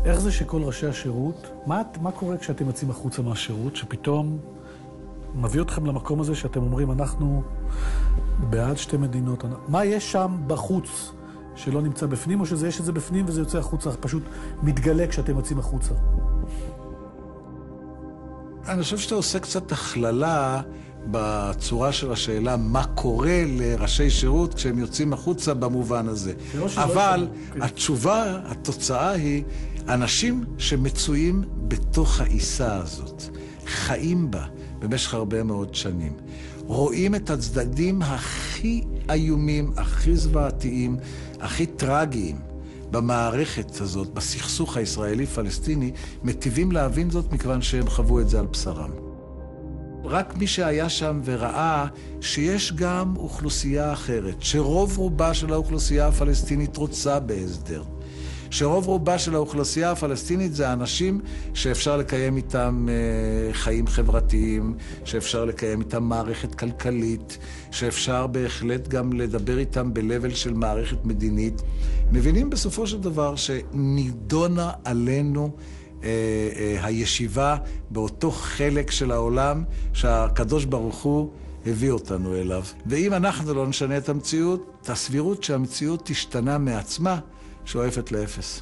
איך זה שכל ראשי השירות, מה קורה כשאתם יוצאים החוצה מהשירות, שפתאום מביא אתכם למקום הזה שאתם אומרים, אנחנו בעד שתי מדינות, מה יש שם בחוץ שלא נמצא בפנים, או שיש את זה בפנים וזה יוצא החוצה, פשוט מתגלה כשאתם יוצאים החוצה? אני חושב שאתה עושה קצת הכללה בצורה של השאלה מה קורה לראשי שירות כשהם יוצאים החוצה במובן הזה. אבל התשובה, התוצאה היא אנשים שמצויים בתוך העיסה הזאת, חיים בה במשך הרבה מאוד שנים, רואים את הצדדים הכי איומים, הכי זוועתיים, הכי טרגיים במערכת הזאת, בסכסוך הישראלי-פלסטיני, מטיבים להבין זאת מכיוון שהם חוו את זה על בשרם. רק מי שהיה שם וראה שיש גם אוכלוסייה אחרת, שרוב רובה של האוכלוסייה הפלסטינית רוצה בהסדר. שרוב רובה של האוכלוסייה הפלסטינית זה אנשים שאפשר לקיים איתם חיים חברתיים, שאפשר לקיים איתם מערכת כלכלית, שאפשר בהחלט גם לדבר איתם בלבל של מערכת מדינית. מבינים בסופו של דבר שנידונה עלינו הישיבה באותו חלק של העולם שהקדוש ברוך הוא הביא אותנו אליו. ואם אנחנו לא נשנה את המציאות, הסבירות שהמציאות תשתנה מעצמה שואפת לאפס.